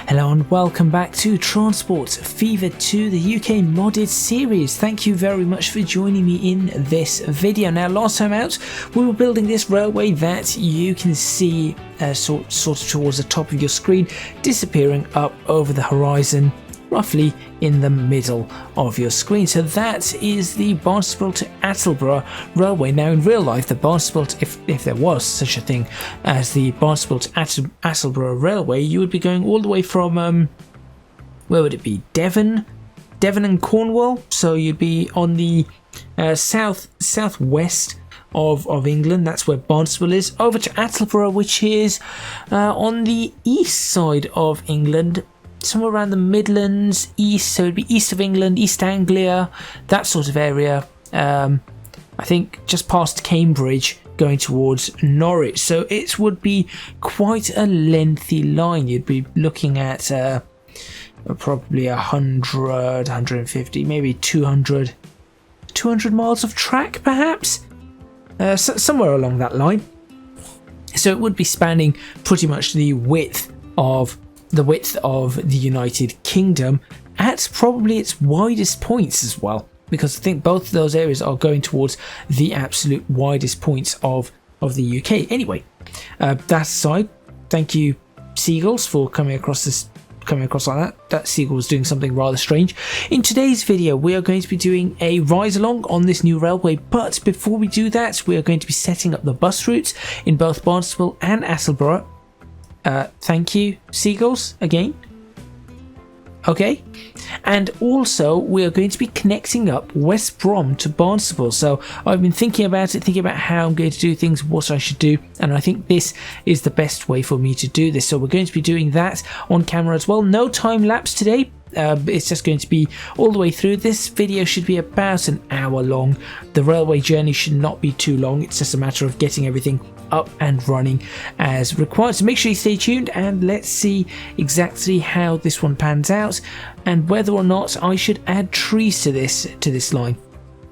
Hello and welcome back to Transport Fever 2, the UK modded series. Thank you very much for joining me in this video. Now, last time out, we were building this railway that you can see sort of towards the top of your screen, disappearing up over the horizon, roughly in the middle of your screen. So that is the Barnstable to Attleborough railway. Now in real life, the Barnstable to, if there was such a thing as the Barnstable to Attleborough railway, you would be going all the way from where would it be, Devon and Cornwall. So you'd be on the southwest of England. That's where Barnstable is, over to Attleborough, which is on the east side of England, somewhere around the Midlands, east, so it'd be east of England, East Anglia, that sort of area. I think just past Cambridge, going towards Norwich. So it would be quite a lengthy line. You'd be looking at probably 100, 150, maybe 200 miles of track, perhaps, somewhere along that line. So it would be spanning pretty much the width of the United Kingdom at probably its widest points as well, because I think both of those areas are going towards the absolute widest points of the UK. Anyway, that aside, thank you seagulls for coming across like that. That seagull was doing something rather strange. In today's video, we are going to be doing a ride along on this new railway, but before we do that, we are going to be setting up the bus routes in both Barnstable and Attleborough. Thank you, seagulls, again. Okay, and also we are going to be connecting up West Brom to Barnstable. So I've been thinking about how I'm going to do things, what I should do, and I think this is the best way for me to do this. So we're going to be doing that on camera as well. No time lapse today. It's just going to be all the way through. This video should be about an hour long. The railway journey should not be too long. It's just a matter of getting everything up and running as required. So make sure you stay tuned and let's see exactly how this one pans out and whether or not I should add trees to this line.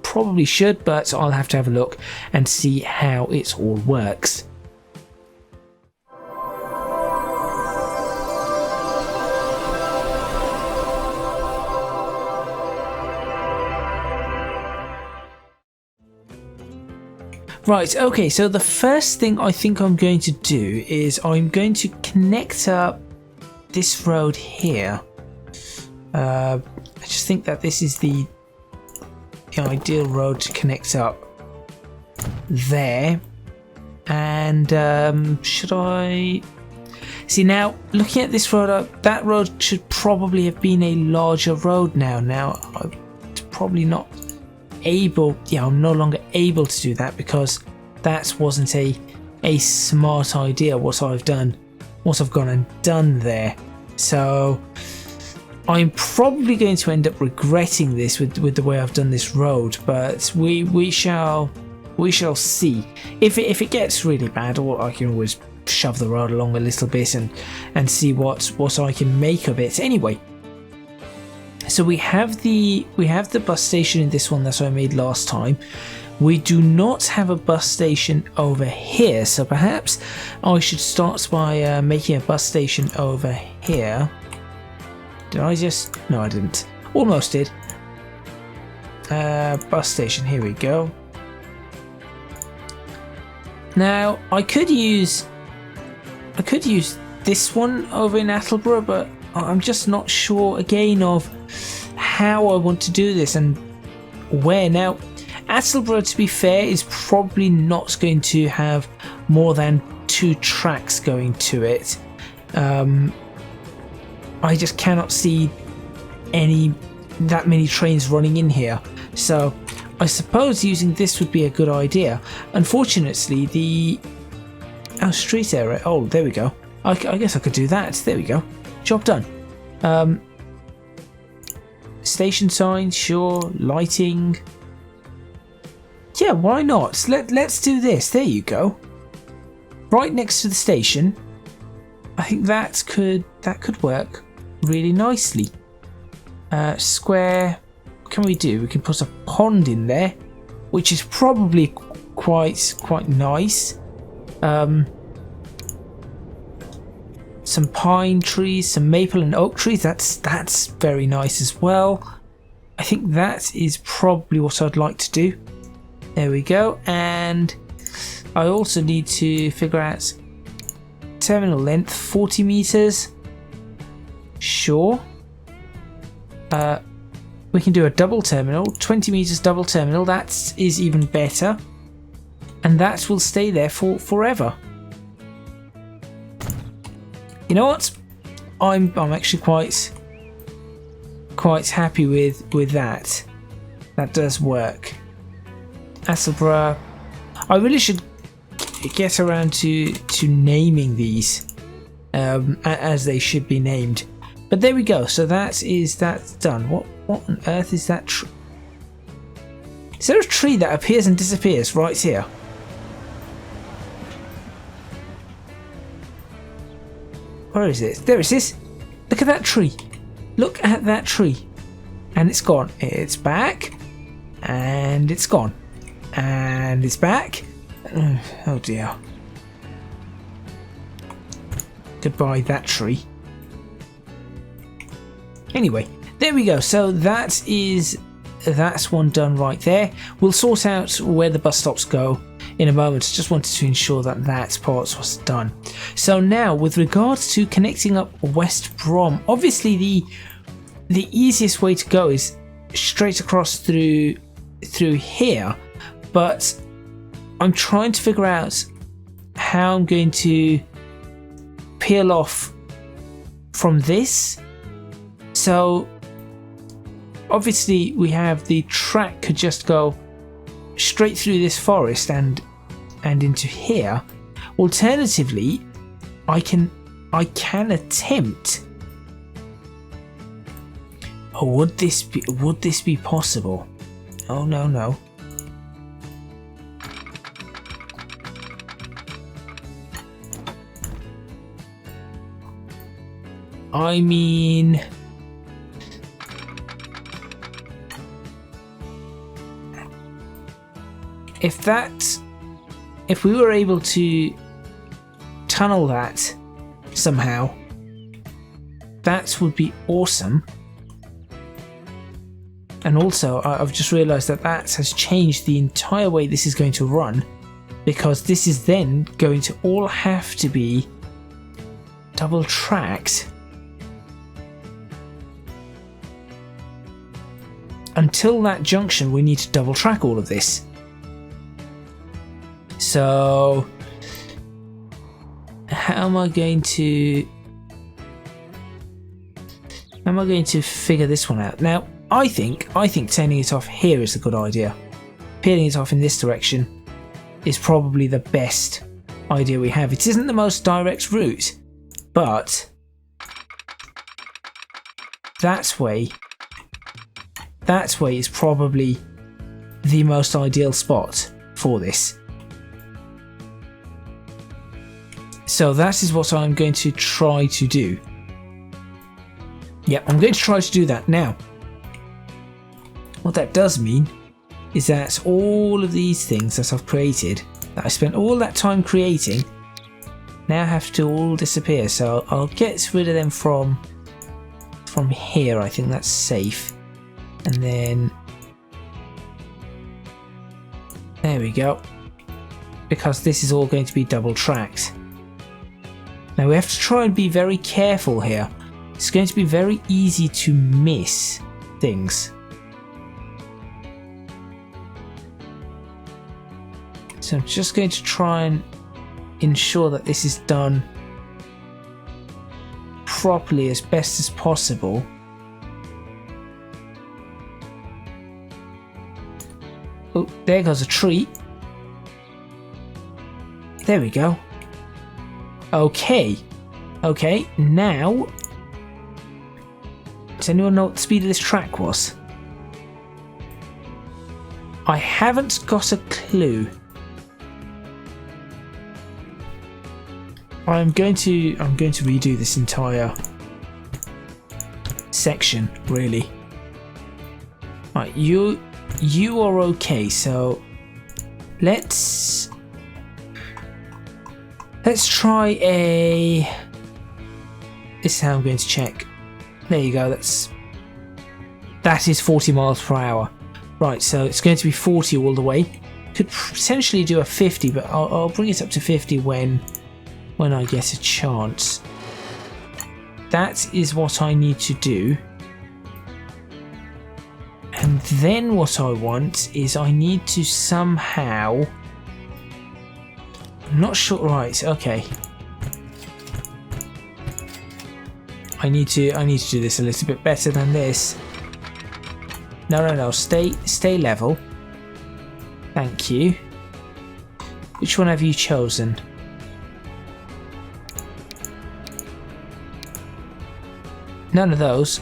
Probably should, but I'll have to have a look and see how it all works. Right, okay, so the first thing I think I'm going to do is I'm going to connect up this road here. I just think that this is the ideal road to connect up there. And should I... See, now, looking at this road, that road should probably have been a larger road now. Now, I'm probably not able, I'm no longer able to do that because that wasn't a smart idea what I've gone and done there. So I'm probably going to end up regretting this with the way I've done this road, but we shall see. If it gets really bad, or I can always shove the road along a little bit and see what I can make of it. Anyway, so we have the bus station in this one that I made last time. We do not have a bus station over here, so perhaps I should start by making a bus station over here. Did I just... No, I didn't. Almost did. Bus station, here we go. Now, I could use this one over in Attleborough, but I'm just not sure again of how I want to do this and where. Now, Attleborough, to be fair, is probably not going to have more than 2 tracks going to it. I just cannot see that many trains running in here. So I suppose using this would be a good idea. Unfortunately, the street area. Oh, there we go. I guess I could do that. There we go. Job done. Station signs, sure. Lighting. Yeah, why not? Let's do this. There you go. Right next to the station. I think that could work really nicely. Square. What can we do? We can put a pond in there, which is probably quite nice. some pine trees, some maple and oak trees. That's very nice as well. I think that is probably what I'd like to do. There we go. And I also need to figure out terminal length, 40 meters. Sure. We can do a double terminal, 20 meters double terminal. That is even better. And that will stay there for forever. You know what? I'm actually quite happy with that. That does work. Attleborough. I really should get around to naming these as they should be named. But there we go. So that's done. What on earth is that tree? Is there a tree that appears and disappears right here? Where is it? There it is. Look at that tree. Look at that tree. And it's gone. It's back. And it's gone. And it's back. Oh dear. Goodbye, that tree. Anyway, there we go. So that's one done right there. We'll sort out where the bus stops go in a moment. Just wanted to ensure that that part was done. So now, with regards to connecting up West Brom, obviously the easiest way to go is straight across through here, but I'm trying to figure out how I'm going to peel off from this. So obviously we have the track could just go straight through this forest and into here. Alternatively, I can attempt. Oh, would this be possible? Oh no. I mean, if we were able to tunnel that somehow, that would be awesome. And also, I've just realized that has changed the entire way this is going to run, because this is then going to all have to be double tracked. Until that junction, we need to double track all of this. So how am I going to figure this one out? Now, I think turning it off here is a good idea. Peeling it off in this direction is probably the best idea we have. It isn't the most direct route, but that way is probably the most ideal spot for this. So that is what I'm going to try to do. Yep, I'm going to try to do that. Now, what that does mean is that all of these things that I've created, that I spent all that time creating, now have to all disappear. So I'll get rid of them from here. I think that's safe. And then there we go, because this is all going to be double tracked. Now we have to try and be very careful here. It's going to be very easy to miss things. So I'm just going to try and ensure that this is done properly as best as possible. Oh, there goes a tree. There we go. Okay, now, does anyone know what the speed of this track was? I haven't got a clue. I'm going to redo this entire section, really. Right, you are okay, so let's try a This is how I'm going to check. There you go. That is 40 miles per hour. Right, so it's going to be 40 all the way. Could potentially do a 50, but I'll bring it up to 50 when I get a chance. That is what I need to do. And then what I want is I need to somehow... I'm not sure. Right, okay. I need to do this a little bit better than this. No. Stay level. Thank you. Which one have you chosen? None of those.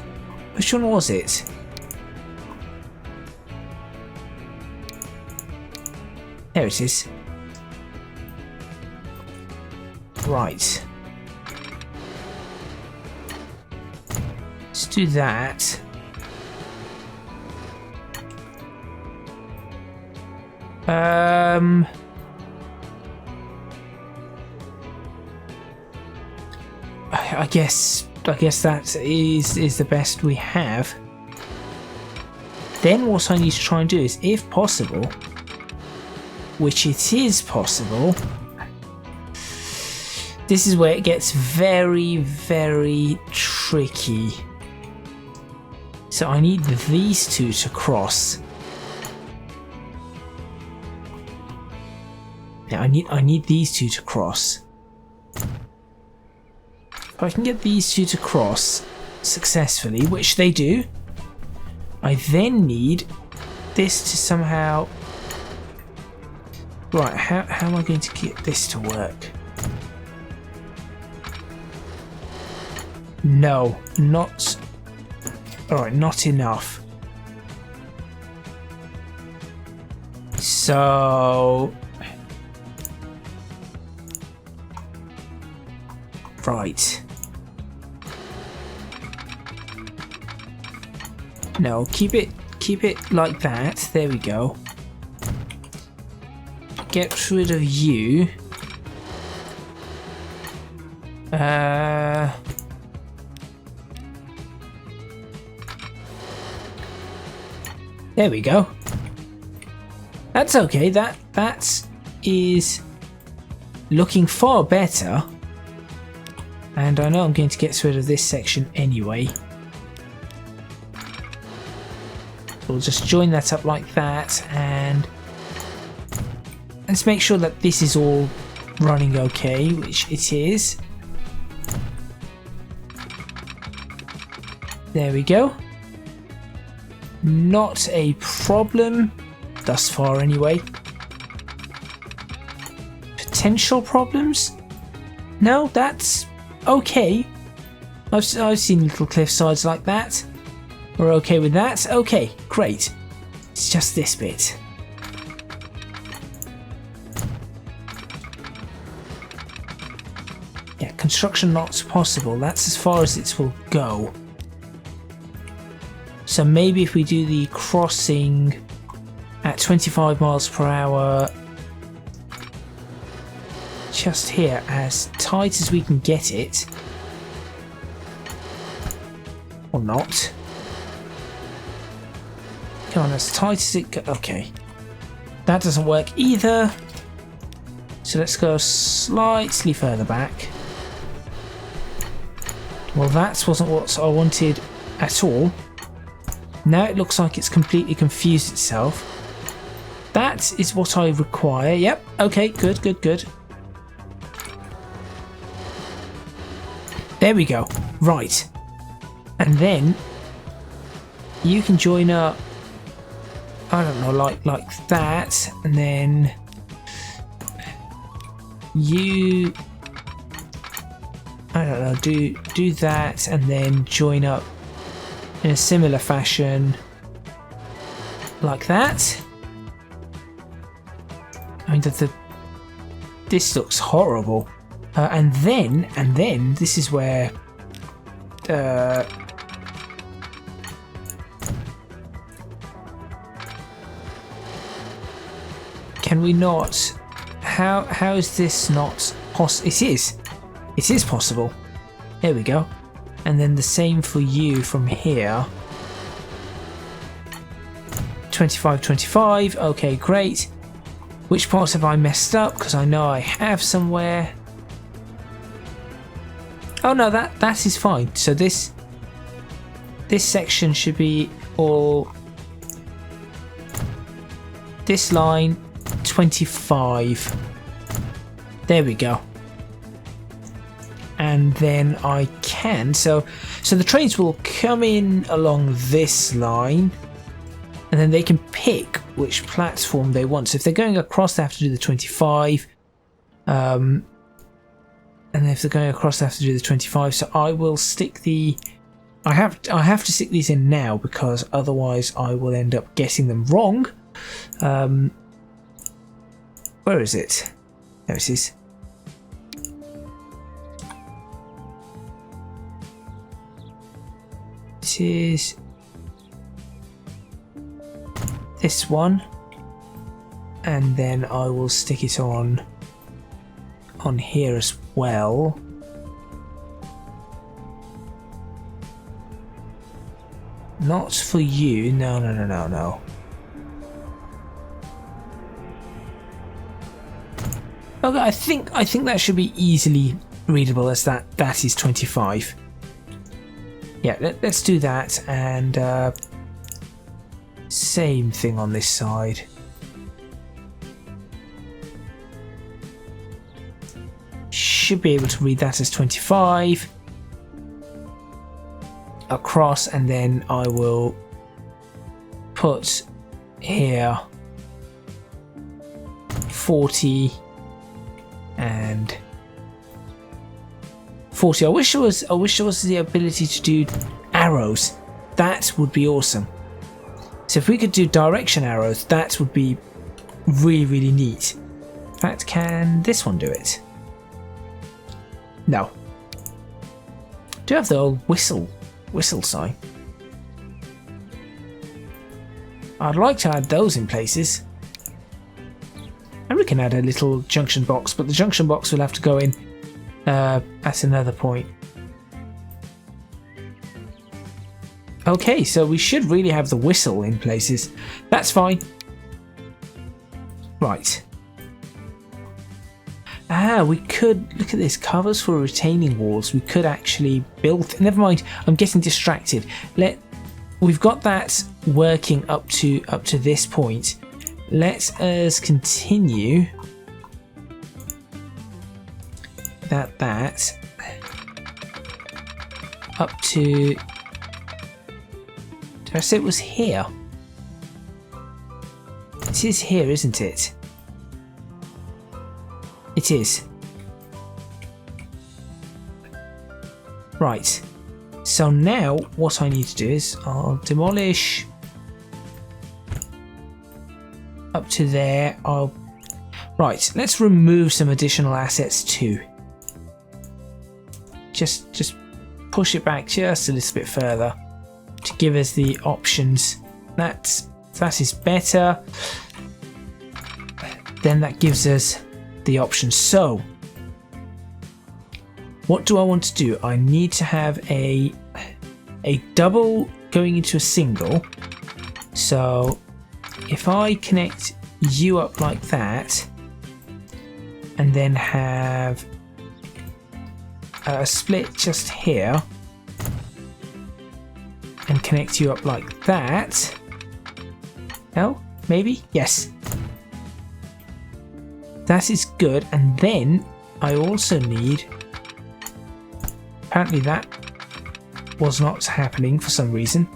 Which one was it? There it is. Right. Let's do that. I guess that is the best we have. Then what I need to try and do is, if possible, which it is possible, this is where it gets very, very tricky. So I need these two to cross. Now I need these two to cross. If I can get these two to cross successfully, which they do, I then need this to somehow... Right, how am I going to get this to work? No, not... Alright, not enough. So... Right. No, keep it like that. There we go. Get rid of you. There we go. That's okay. That is looking far better. And I know I'm going to get rid of this section anyway. We'll just join that up like that, and let's make sure that this is all running okay, which it is. There we go. Not a problem, thus far anyway. Potential problems? No, that's okay. I've seen little cliff sides like that. We're okay with that. Okay, great. It's just this bit. Yeah, construction not possible. That's as far as it will go. So maybe if we do the crossing at 25 miles per hour just here, as tight as we can get it. Or not. Come on, as tight as it goes. Okay. That doesn't work either. So let's go slightly further back. Well, that wasn't what I wanted at all. Now it looks like it's completely confused itself. That is what I require. Yep. Okay, good, good, good. There we go. Right. And then you can join up, I don't know, like that, and then you, I don't know, do that, and then join up in a similar fashion like that. I mean, this looks horrible. And then this is where can we not? How is this not possible? It is possible. There we go. And then the same for you from here. 25, 25. Okay, great. Which parts have I messed up? Because I know I have somewhere. Oh no, that is fine. So this section should be all this line 25. There we go. And then I can so the trains will come in along this line, and then they can pick which platform they want. So if they're going across, they have to do the 25. And if they're going across, they have to do the 25. So I will stick the... I have to stick these in now, because otherwise I will end up getting them wrong. Where is it? There it is. This is this one, and then I will stick it on here as well. Not for you. No. Okay, I think that should be easily readable, as that is 25. Yeah, let's do that, and same thing on this side. Should be able to read that as 25 across, and then I will put here 40 and 40. I wish there was the ability to do arrows. That would be awesome. So if we could do direction arrows, that would be really neat. In fact, can this one do it? No. Do you have the old whistle sign? I'd like to add those in places. And we can add a little junction box, but the junction box will have to go in at another point. Okay, so we should really have the whistle in places. That's fine. Right. We could look at this, covers for retaining walls. We could actually build. Never mind, I'm getting distracted. We've got that working up to this point. Let us continue that up to. Did I say it was here? It is here, isn't it? It is. Right. So now what I need to do is I'll demolish up to there. Right, let's remove some additional assets too. Just push it back just a little bit further to give us the options. That is better. Then that gives us the options. So what do I want to do? I need to have a double going into a single. So if I connect you up like that, and then have a split just here, and connect you up like that. No? Maybe? Yes. That is good. And then I also need... Apparently that was not happening for some reason.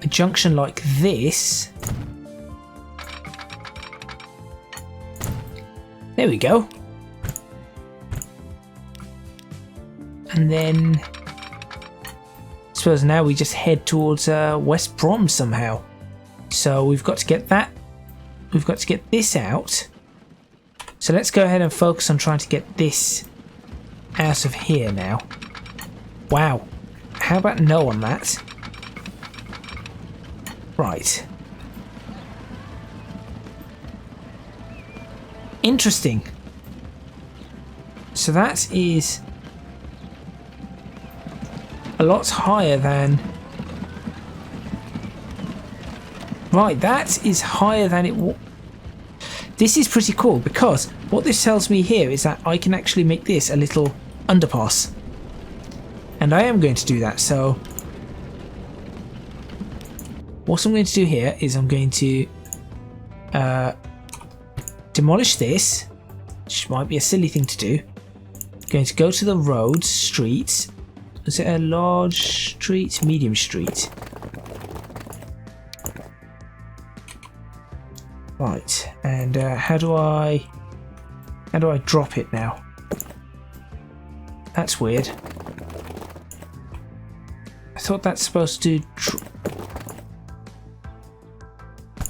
A junction like this. There we go. And then I suppose now we just head towards West Brom somehow. So we've got to get that. We've got to get this out. So let's go ahead and focus on trying to get this out of here now. Wow. How about no on that? Right. Interesting. So that is a lot higher than... Right, that is higher than it was. This is pretty cool because what this tells me here is that I can actually make this a little underpass. And I am going to do that, so what I'm going to do here is I'm going to demolish this, which might be a silly thing to do. I'm going to go to the road, street. Is it a large street? Medium street. Right, and how do I drop it now? That's weird. I thought that's supposed to...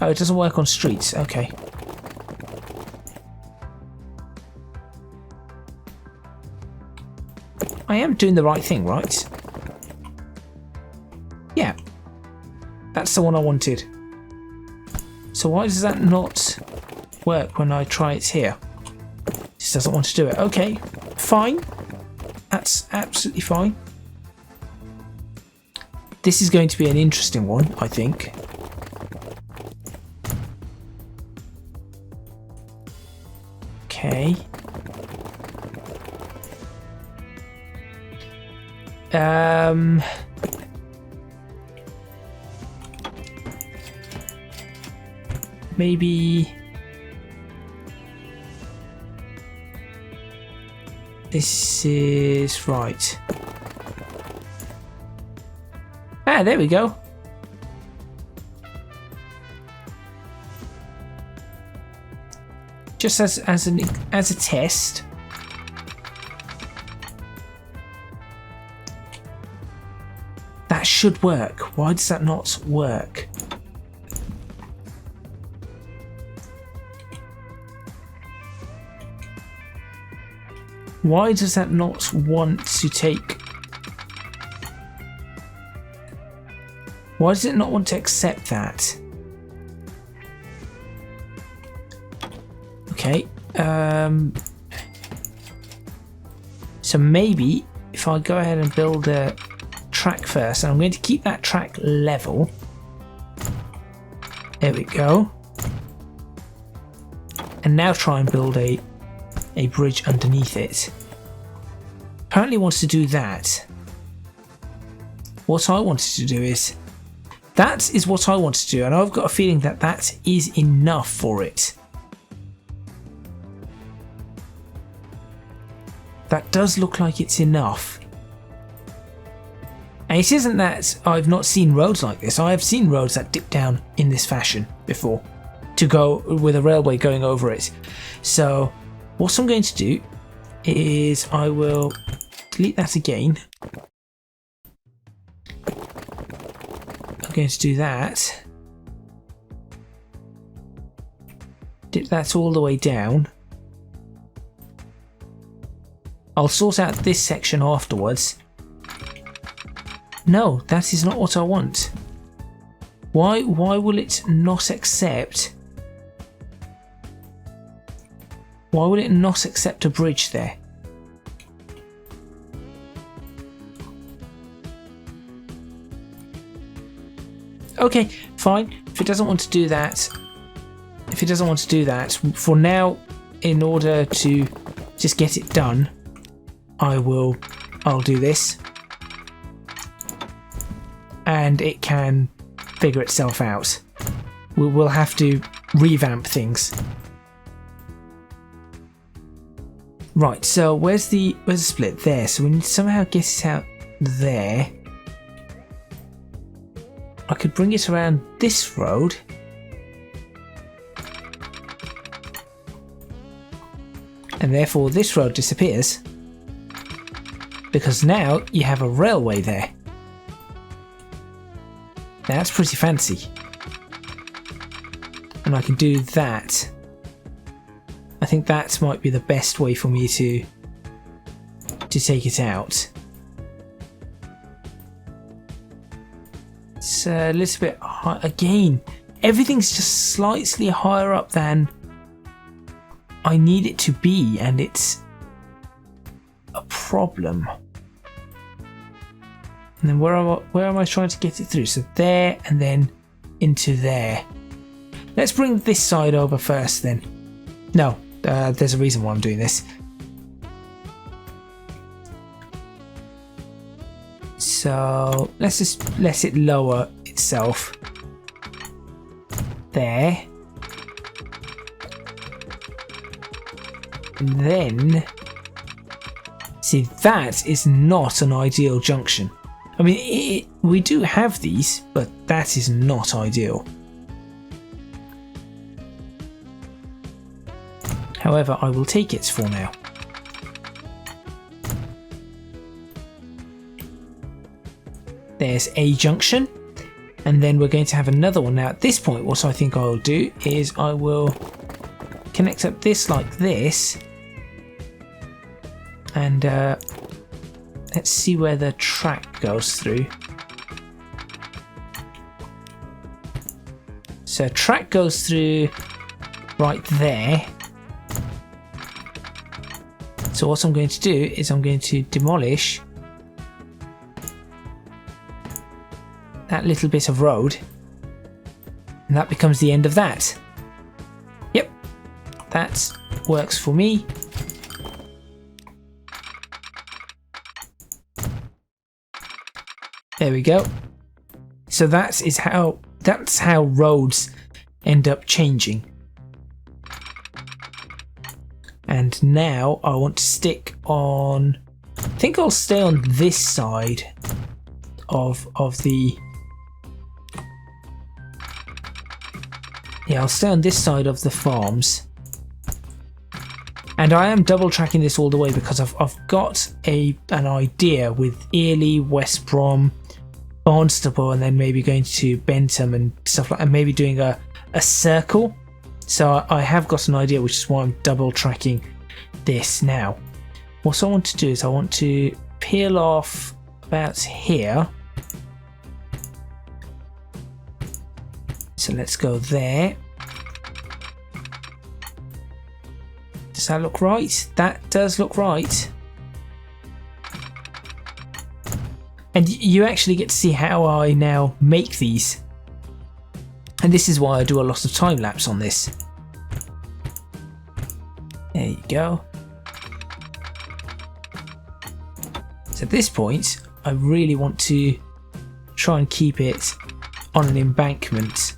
Oh, it doesn't work on streets. Okay. I am doing the right thing, right? Yeah. That's the one I wanted. So why does that not work when I try it here? It just doesn't want to do it. Okay, fine. That's absolutely fine. This is going to be an interesting one, I think. Okay. Maybe this is right. Ah, there we go. Just as a test. That should work. Why does that not work? Why does that not want to take... Why does it not want to accept that? Okay. So maybe if I go ahead and build a track first, and I'm going to keep that track level. There we go. And now try and build a bridge underneath it. Apparently wants to do that. What I wanted to do is... That is what I wanted to do, and I've got a feeling that that is enough for it. That does look like it's enough. And it isn't that I've not seen roads like this. I have seen roads that dip down in this fashion before, to go with a railway going over it. So what I'm going to do is I will delete that again. I'm going to do that. Dip that all the way down. I'll sort out this section afterwards. No, that is not what I want. Why will it not accept? Why will it not accept a bridge there? Okay, fine. If it doesn't want to do that, for now, in order to just get it done, I'll do this. And it can figure itself out. We'll have to revamp things. Right, so where's the split? There, so we need to somehow get it out there. I could bring it around this road. And therefore this road disappears. Because now you have a railway there. That's pretty fancy. And I can do that. I think that might be the best way for me to take it out. It's a little bit high. Again, everything's just slightly higher up than I need it to be, and it's problem. And then where am I trying to get it through? So there and then into there. Let's bring this side over first then. No, there's a reason why I'm doing this. So let's just let it lower itself. There. And then, see, that is not an ideal junction. I mean, we do have these, but that is not ideal. However, I will take it for now. There's a junction, and then we're going to have another one. Now at this point, what I think I'll do is I will connect up this like this, and let's see where the track goes through. So track goes through right there. So what I'm going to do is I'm going to demolish that little bit of road, and that becomes the end of that. Yep, that works for me. There we go. So that's how roads end up changing. And now I want to stick on, I think I'll stay on this side of the, yeah, I'll stay on this side of the farms. And I am double tracking this all the way because I've got an idea with Ely, West Brom, Barnstable, and then maybe going to Bentham and stuff like that, and maybe doing a circle. So I have got an idea, which is why I'm double tracking this now. What I want to do is I want to peel off about here. So let's go there. Does that look right? That does look right. And you actually get to see how I now make these. And this is why I do a lot of time lapse on this. There you go. So at this point, I really want to try and keep it on an embankment.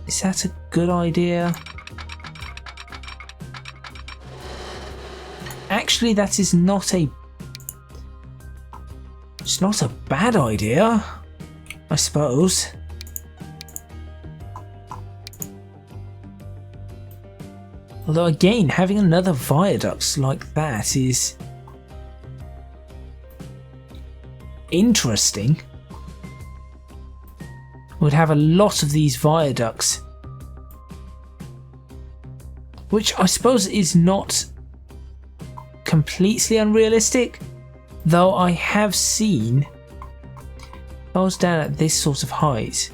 Is that a good idea? Actually, that is not a... It's not a bad idea, I suppose. Although again, having another viaduct like that is interesting. We'd have a lot of these viaducts, which I suppose is not completely unrealistic, though I have seen, if I was down at this sort of height,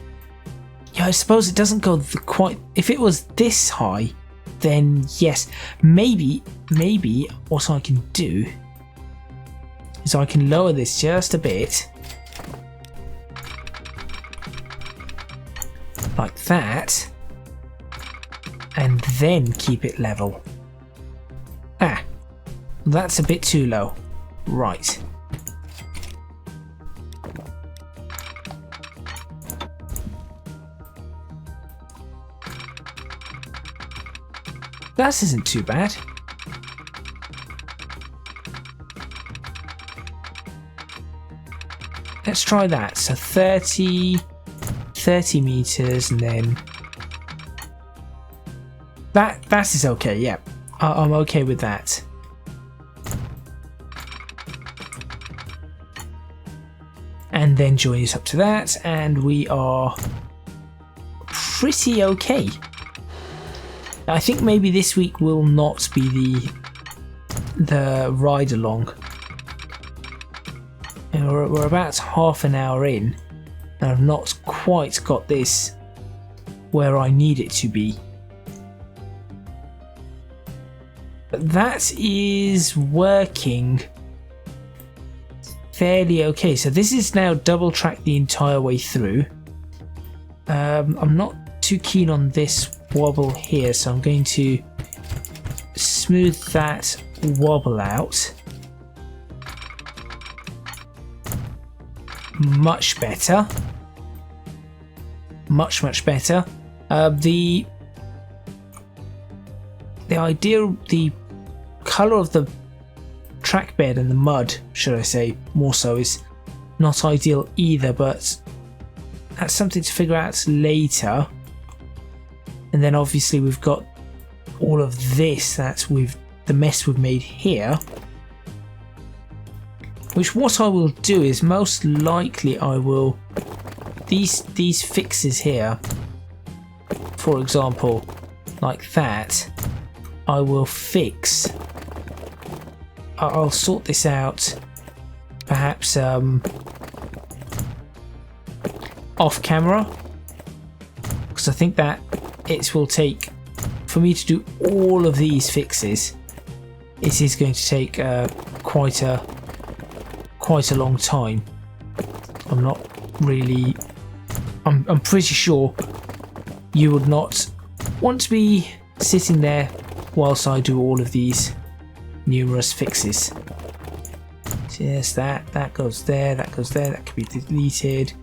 yeah, I suppose it doesn't go quite, if it was this high, then yes, maybe what I can do is I can lower this just a bit, like that, and then keep it level. Ah, that's a bit too low. Right. That isn't too bad. Let's try that. So 30 meters, and then that is okay. Yeah, I'm okay with that. And then join it up to that, and we are pretty okay. I think maybe this week will not be the ride along. And we're about half an hour in, and I've not quite got this where I need it to be. But that is working fairly okay. So this is now double tracked the entire way through. I'm not too keen on this wobble here, so I'm going to smooth that wobble out. Much better. Much better. The colour of the track bed and the mud, should I say, more so, is not ideal either, but that's something to figure out later. And then obviously we've got all of this, the mess we've made here, which what I will do is most likely I will these fixes here, for example, like that, I will fix. I'll sort this out perhaps off camera, because I think that it will take, for me to do all of these fixes, it is going to take quite a long time. I'm pretty sure you would not want to be sitting there whilst I do all of these numerous fixes. So yes, that goes there, that goes there, that can be deleted.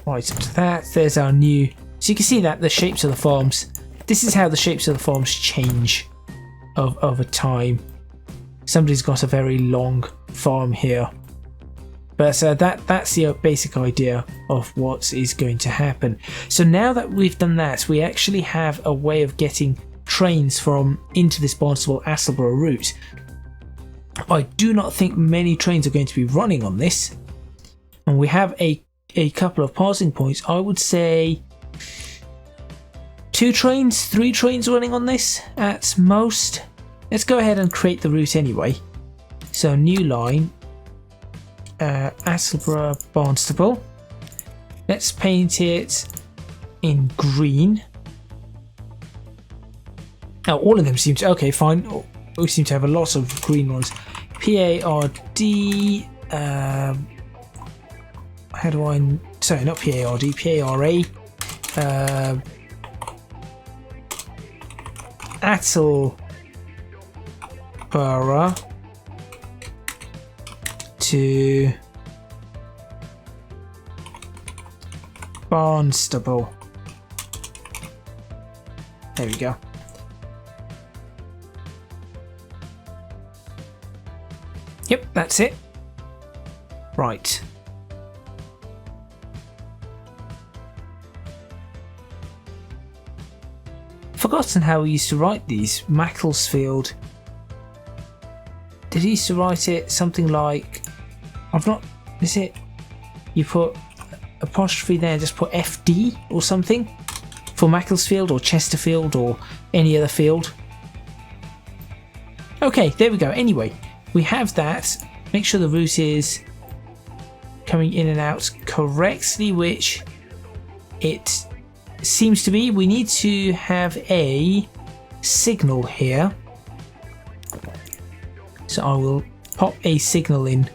Right, up to that, there's our new, so you can see that the shapes of the farms, this is how the shapes of the farms change over time. Somebody's got a very long farm here, but that's the basic idea of what is going to happen. So now that we've done that, we actually have a way of getting trains from into this Barnstable Attleborough route. I do not think many trains are going to be running on this, and we have a couple of pausing points. I would say 2 trains, 3 trains running on this at most. Let's go ahead and create the route anyway. So new line, Attleborough Barnstable. Let's paint it in green. Oh, all of them seem to, okay, fine. We seem to have a lot of green ones. PARD, how do I, sorry, not PARD, PARA. Attleborough to Barnstable. There we go. Yep, that's it. Right. Forgotten how we used to write these. Macclesfield. Did he used to write it something like, I've not, is it, you put apostrophe there, just put FD or something for Macclesfield or Chesterfield or any other field. Okay, there we go. Anyway, we have that. Make sure the route is coming in and out correctly, which it seems to be. We need to have a signal here, so I will pop a signal in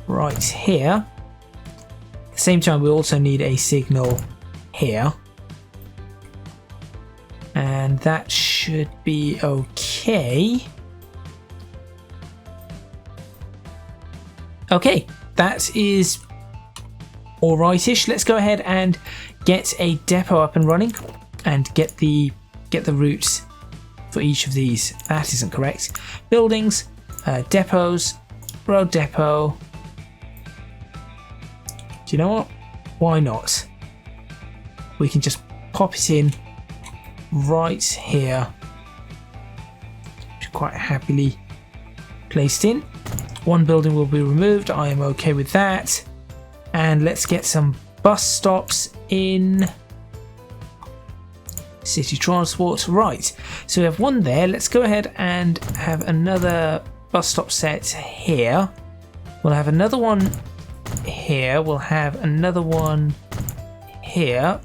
right here. At the same time, we also need a signal here, and that should be okay. Okay, that is alrightish. Let's go ahead and get a depot up and running and get the routes for each of these. That isn't correct. Buildings, depots, road depot. Do you know what? Why not? We can just pop it in right here. Quite happily placed in. One building will be removed. I am okay with that. And let's get some bus stops in. City transport. Right. So we have one there. Let's go ahead and have another bus stop set here. We'll have another one here. We'll have another one here.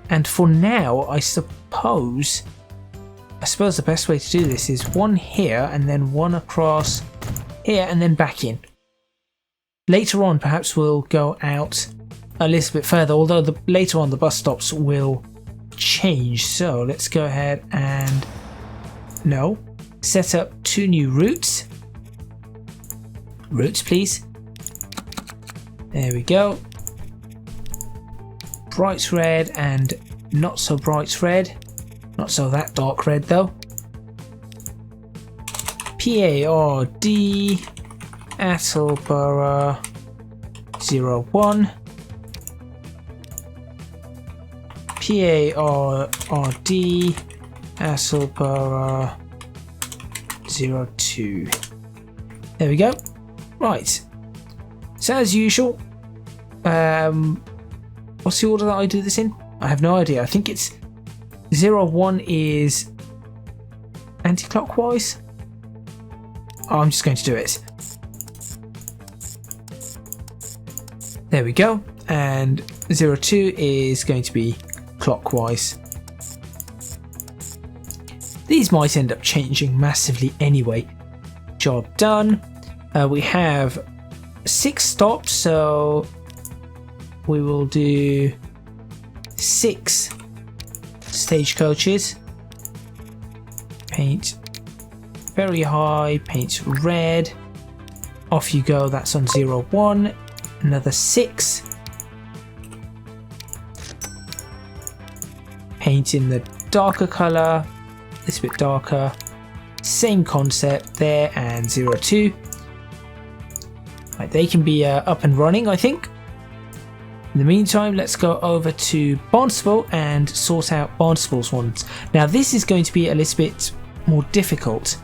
And for now, I suppose the best way to do this is one here and then one across here and then back in. Later on, perhaps we'll go out a little bit further, although later on the bus stops will change. So let's go ahead and set up 2 new routes. Routes, please. There we go. Bright red and not so bright red. Not so that dark red though. PARD Attleborough 01. PARD Attleborough 02. There we go. Right. So as usual, what's the order that I do this in? I have no idea. I think it's 01 is anti-clockwise. Oh, I'm just going to do it. There we go. And 02 is going to be clockwise. These might end up changing massively anyway. Job done. We have 6 stops, so we will do 6 stagecoaches. Paint very high, paint red. Off you go, that's on 01. Another 6. Paint in the darker colour, this bit darker. Same concept there, and 02. Right, they can be up and running, I think. In the meantime, let's go over to Barnstable and sort out Barnstable's ones. Now this is going to be a little bit more difficult.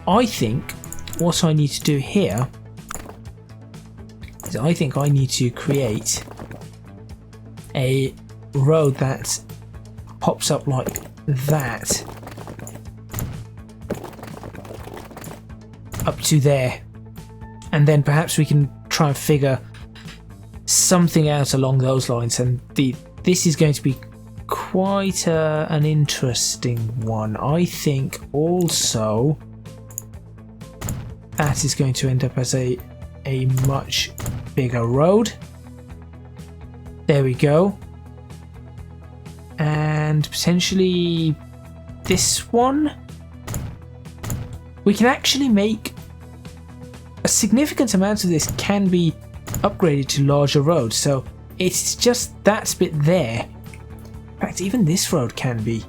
I think what I need to do here is I think I need to create a road that pops up like that up to there, and then perhaps we can try and figure something out along those lines. And this is going to be quite an interesting one. I think also that is going to end up as a much bigger road. There we go. And potentially this one. We can actually make a significant amount of this can be upgraded to larger roads, so it's just that bit there. In fact, even this road can be.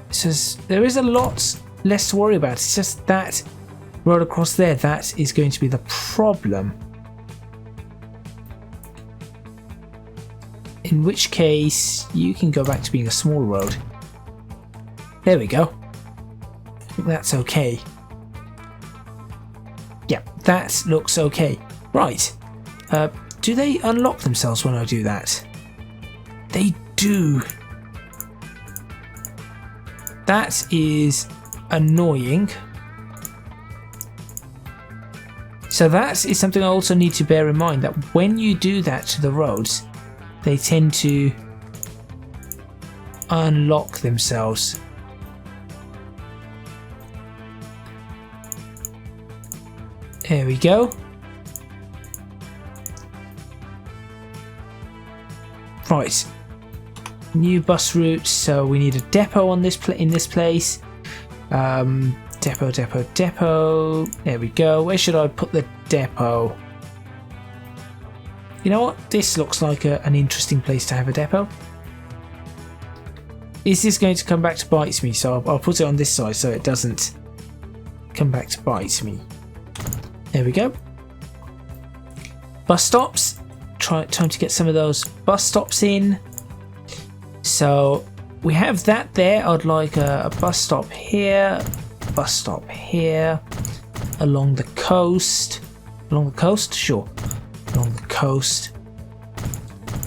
So there is a lot less to worry about. It's just that road across there that is going to be the problem. In which case, you can go back to being a small road. There we go. I think that's okay. Yeah, that looks okay. Right. Do they unlock themselves when I do that? They do. That is annoying. So that is something I also need to bear in mind, that when you do that to the roads, they tend to unlock themselves. There we go. Right. New bus route. So we need a depot on this in this place. Depot. There we go. Where should I put the depot? You know what? This looks like an interesting place to have a depot. Is this going to come back to bite me? So I'll put it on this side so it doesn't come back to bite me. There we go. Bus stops. Time to get some of those bus stops in. So we have that there. I'd like a bus stop here. Bus stop here. Along the coast. Along the coast? Sure. Along the coast.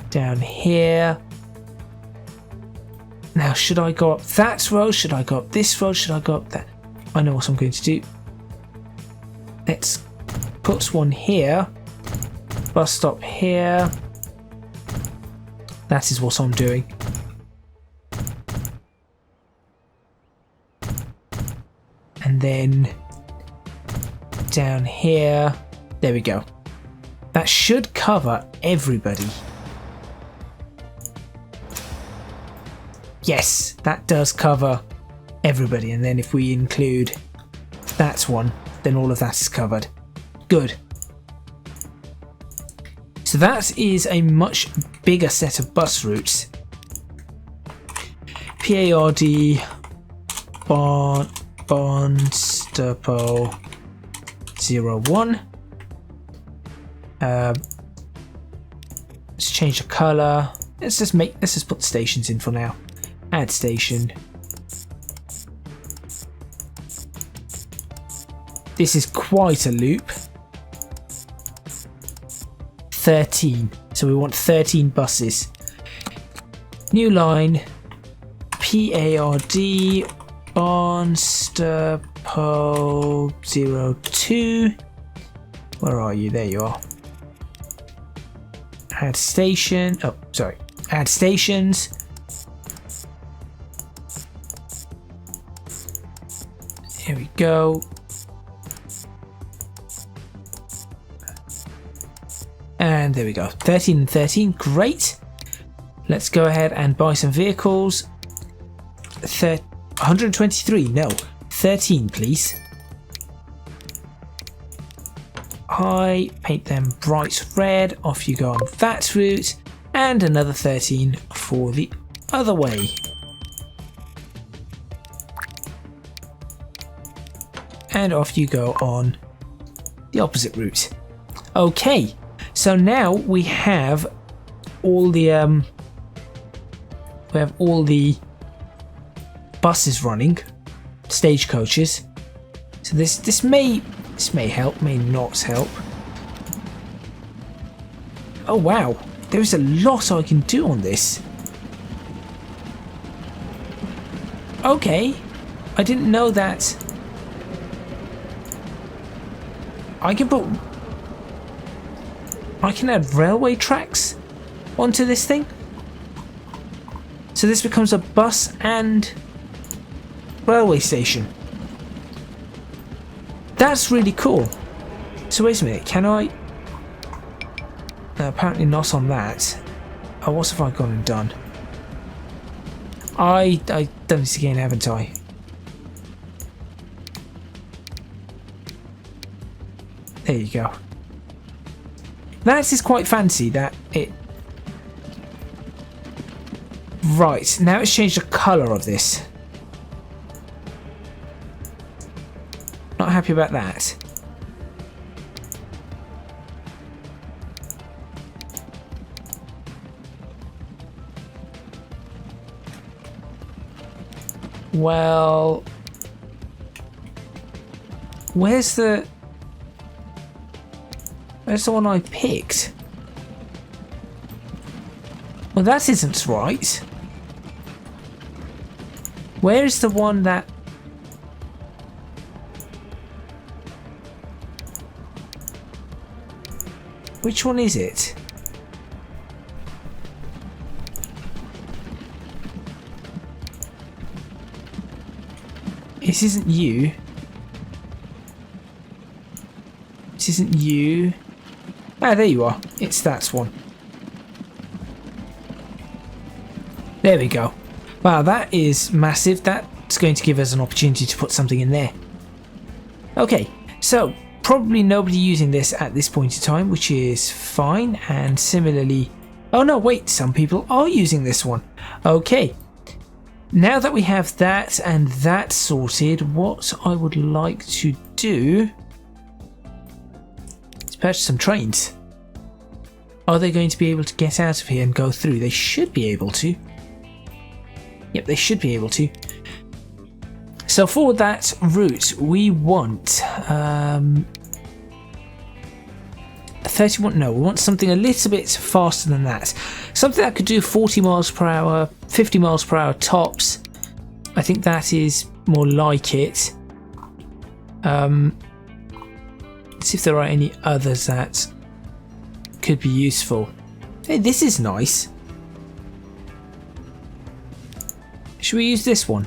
Down here. Now, should I go up that road? Should I go up this road? Should I go up that? I know what I'm going to do. Let's put one here. Bus stop here. That is what I'm doing. And then down here. There we go. That should cover everybody. Yes, that does cover everybody. And then if we include that one, then all of that is covered. Good. So that is a much bigger set of bus routes. PARD, Barnstable 01. Let's change the colour. Let's just put the stations in for now. Add station. This is quite a loop. 13. So we want 13 buses. New line. PARD Barnstable 02. Where are you? There you are. Add station. Oh, sorry. Add stations. Here we go. And there we go. 13 and 13. Great. Let's go ahead and buy some vehicles. 123. No. 13, please. I paint them bright red. Off you go on that route. And another 13 for the other way. And off you go on the opposite route. Okay, so now we have all the buses running, stagecoaches. So this may help, may not help. Oh wow, there is a lot I can do on this. Okay, I didn't know that. I can add railway tracks onto this thing. So this becomes a bus and railway station. That's really cool. So wait a minute, can I? Apparently not on that. Oh, what have I gone and done? I done this again, haven't I? There you go. That is quite fancy, that it... Right, now it's changed the colour of this. Not happy about that. Well... Where's the one I picked? Well, that isn't right. Where is the one that... Which one is it? This isn't you. This isn't you. Ah, there you are. It's that one. There we go. Wow, that is massive. That's going to give us an opportunity to put something in there. Okay, so probably nobody using this at this point in time, which is fine. And similarly... Oh no, wait, some people are using this one. Okay. Now that we have that and that sorted, what I would like to do is purchase some trains. Are they going to be able to get out of here and go through? They should be able to. Yep, they should be able to. So for that route, we want 31. No, we want something a little bit faster than that. Something that could do 40 miles per hour, 50 miles per hour tops. I think that is more like it. Let's see if there are any others that could be useful. Hey, this is nice. Should we use this one?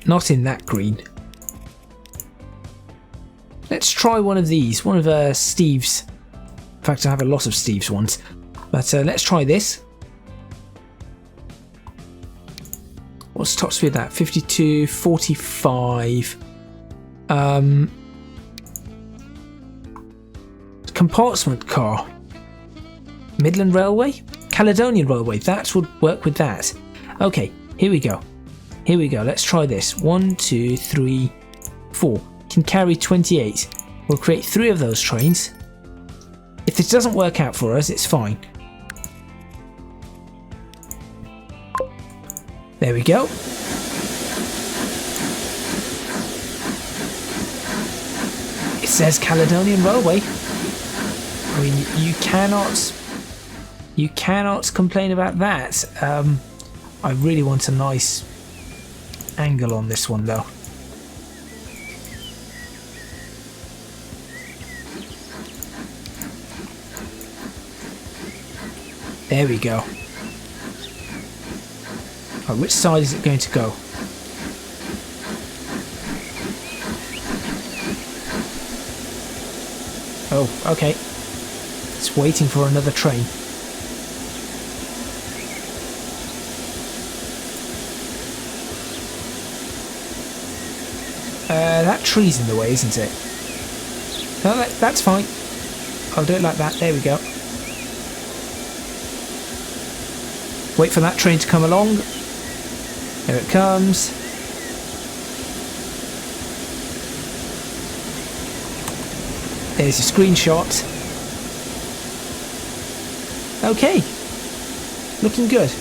Not in that green. Let's try one of these, one of Steve's. In fact, I have a lot of Steve's ones. But let's try this. What's top speed of that? 52, 45. Compartment car. Midland Railway? Caledonian Railway. That would work with that. Okay, here we go. Here we go. Let's try this. 1, 2, 3, 4. Can carry 28. We'll create 3 of those trains. If this doesn't work out for us, it's fine. There we go. It says Caledonian Railway. I mean, you cannot complain about that. I really want a nice angle on this one though. There we go. Oh, which side is it going to go? Oh, okay. It's waiting for another train. That tree's in the way, isn't it? No, that's fine. I'll do it like that. There we go. Wait for that train to come along. There it comes. There's a screenshot. Okay. Looking good.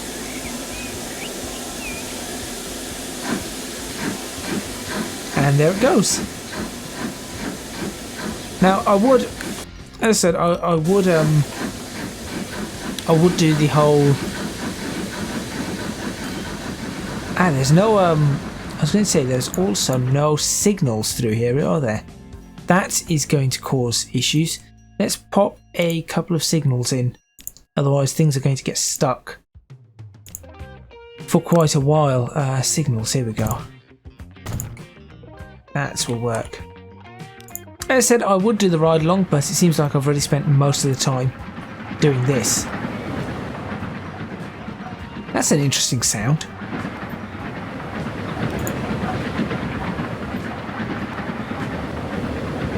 And there it goes. Now I would, as I said, I would do the whole. And there's no I was going to say there's also no signals through here, are there? That is going to cause issues. Let's pop a couple of signals in, otherwise things are going to get stuck for quite a while. Signals, here we go. That will work. As I said, I would do the ride along, but it seems like I've already spent most of the time doing this. That's an interesting sound.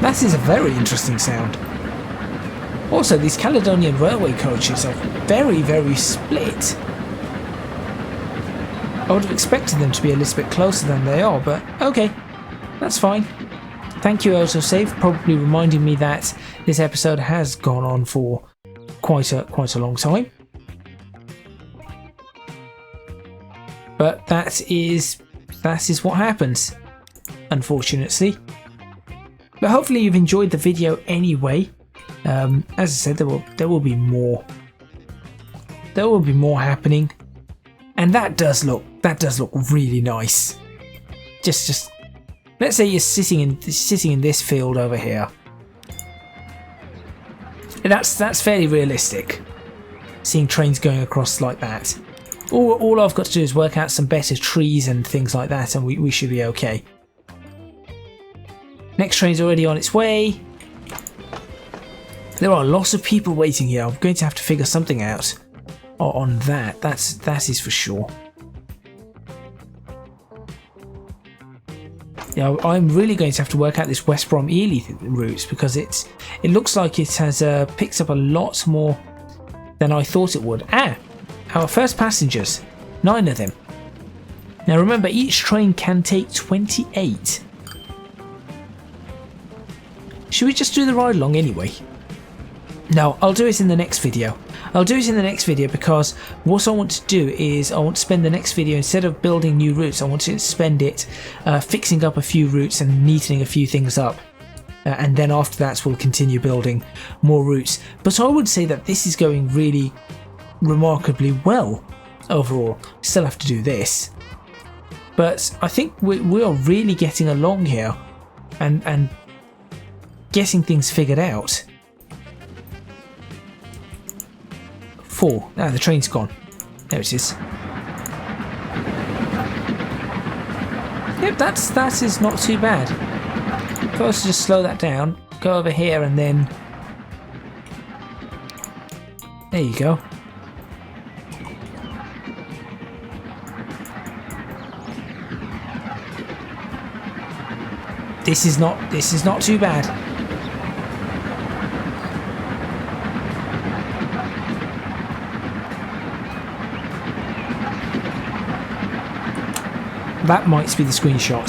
That is a very interesting sound. Also, these Caledonian Railway coaches are very, very split. I would have expected them to be a little bit closer than they are, but okay. That's fine. Thank you, Autosave, probably reminding me that this episode has gone on for quite a long time. But that is what happens, unfortunately. But hopefully you've enjoyed the video anyway. As I said, there will be more. There will be more happening, and that does look really nice. Just. Let's say you're sitting in this field over here. That's fairly realistic. Seeing trains going across like that. All I've got to do is work out some better trees and things like that, and we should be okay. Next train's already on its way. There are lots of people waiting here. I'm going to have to figure something out on that. That is for sure. Yeah, I'm really going to have to work out this West Brom Ely route, because it looks like it has picked up a lot more than I thought it would. Our first passengers, 9 of them. Now remember, each train can take 28. Should we just do the ride along anyway? No, I'll do it in the next video. I'll do it in the next video because what I want to do is I want to spend the next video, instead of building new routes, I want to spend it fixing up a few routes and neatening a few things up. and then after that we'll continue building more routes. But I would say that this is going really remarkably well overall. Still have to do this, but I think we are really getting along here and getting things figured out. 4. Ah, the train's gone. There it is. Yep, that is not too bad. If I was to just slow that down, go over here and then... There you go. This is not too bad. That might be the screenshot,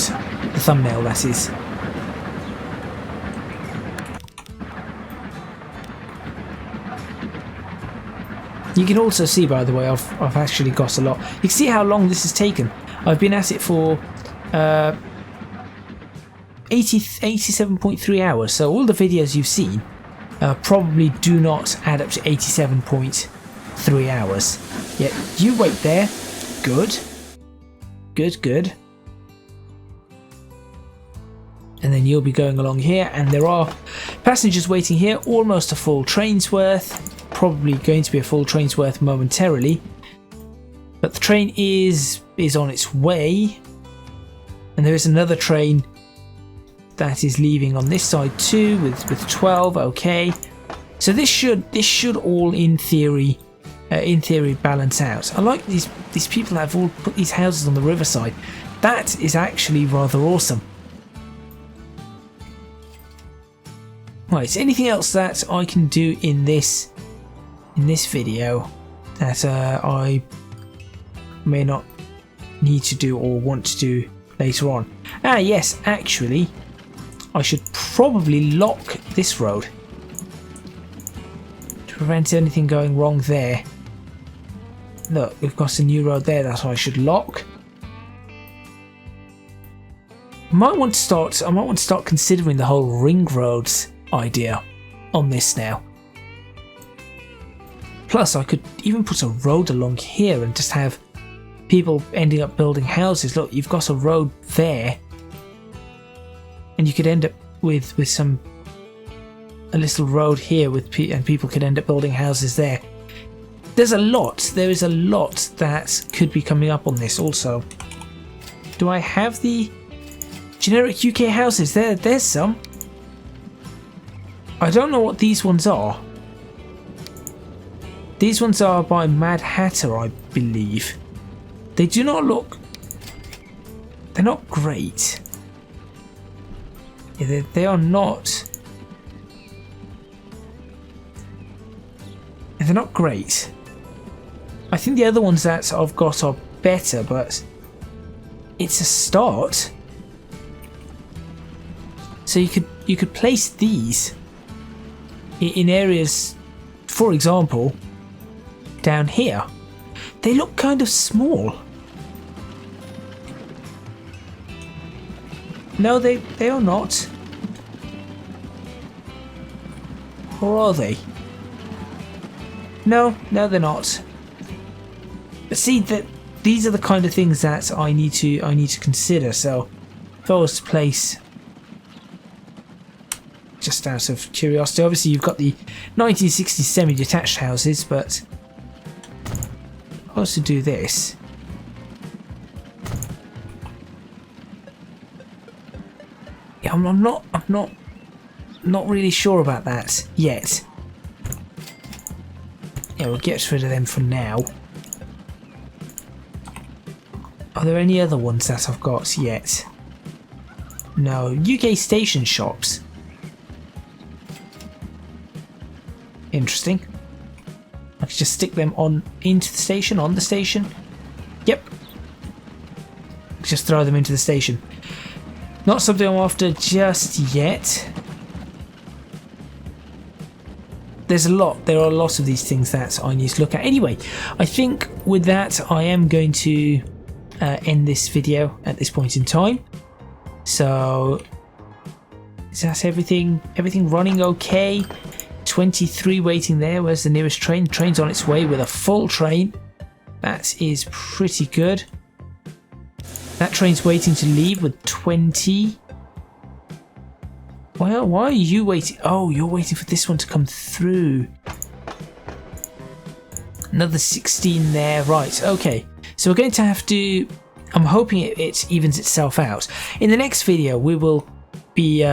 the thumbnail that is. You can also see, by the way, I've actually got a lot. You can see how long this has taken. I've been at it for 87.3 hours, so all the videos you've seen probably do not add up to 87.3 hours. Yeah, you wait there. Good. Good. And then you'll be going along here, and there are passengers waiting here, almost a full train's worth. Probably going to be a full train's worth momentarily. But the train is on its way. And there is another train that is leaving on this side too, with 12. Okay. So this should all in theory balance out. I like these people that have all put these houses on the riverside. That is actually rather awesome. Right, anything else that I can do in this video that I may not need to do or want to do later on? Ah yes, actually I should probably lock this road to prevent anything going wrong there. Look, we've got a new road there that I should lock. I might want to start considering the whole ring roads idea on this now. Plus, I could even put a road along here and just have people ending up building houses. Look, you've got a road there, and you could end up with a little road here and people could end up building houses there. There is a lot that could be coming up on this also. Do I have the generic UK houses? There's some. I don't know what these ones are. These ones are by Mad Hatter, I believe. They do not look... They're not great. Yeah, they are not... They're not great. I think the other ones that I've got are better, but it's a start. So you could place these in areas, for example, down here. They look kind of small. No, they are not. Or are they? No, they're not. But see, that these are the kind of things that I need to consider. So, if I was to place, just out of curiosity, obviously you've got the 1960s semi-detached houses, but if I was to do this, yeah, I'm not really sure about that yet. Yeah, we'll get rid of them for now. Are there any other ones that I've got yet? No. UK station shops. Interesting. I could just stick them on the station. Yep. Just throw them into the station. Not something I'm after just yet. There are a lot of these things that I need to look at. Anyway, I think with that I am going to end this video at this point in time. So Is that everything running okay? 23 waiting there. Where's the nearest train? The train's on its way with a full train. That is pretty good. That train's waiting to leave with 20. Well, why are you waiting? Oh, you're waiting for this one to come through. Another 16 there. Right, okay. So we're going to have to... I'm hoping it evens itself out. In the next video, we'll be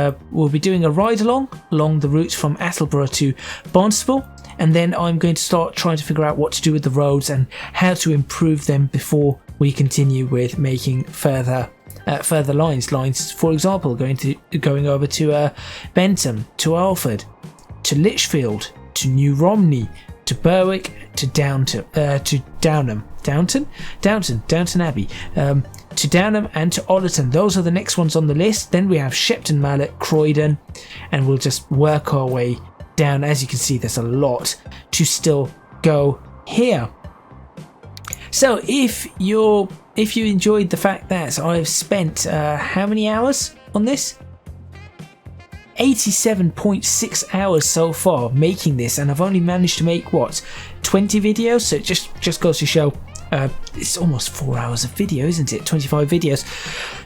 doing a ride along the route from Attleborough to Barnstable, and then I'm going to start trying to figure out what to do with the roads and how to improve them before we continue with making further lines. For example, going over to Bentham, to Alford, to Lichfield, to New Romney, to Berwick, to Downton Abbey, to Downham and to Ollerton. Those are the next ones on the list. Then we have Shepton Mallet, Croydon, and we'll just work our way down. As you can see, there's a lot to still go here. So if you enjoyed the fact that I've spent how many hours on this? 87.6 hours so far making this, and I've only managed to make what, 20 videos, so it just goes to show it's almost 4 hours of video, isn't it? 25 videos.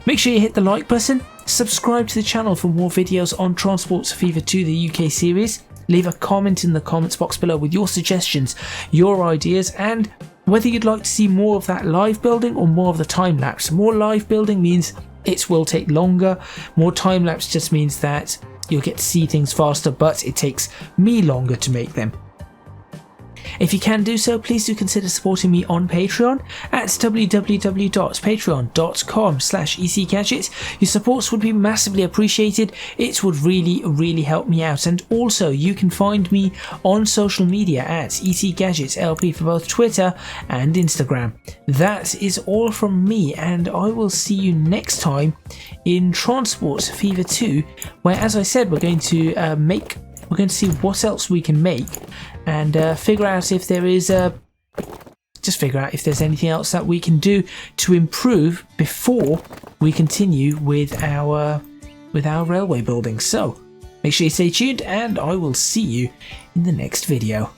Make sure you hit the like button, subscribe to the channel for more videos on Transport Fever 2, the UK series. Leave a comment in the comments box below with your suggestions, your ideas, and whether you'd like to see more of that live building or more of the time lapse. More live building means it will take longer. More time lapse just means that you'll get to see things faster, but it takes me longer to make them. If you can do so, please do consider supporting me on Patreon at www.patreon.com/ECGadget. Your supports would be massively appreciated. It would really help me out. And also, you can find me on social media at ECGadgetLP for both Twitter and Instagram. That is all from me, and I will see you next time in Transport Fever 2, where, as I said, we're going to see what else we can make, and figure out if there is if there's anything else that we can do to improve before we continue with our railway building. So make sure you stay tuned, and I will see you in the next video.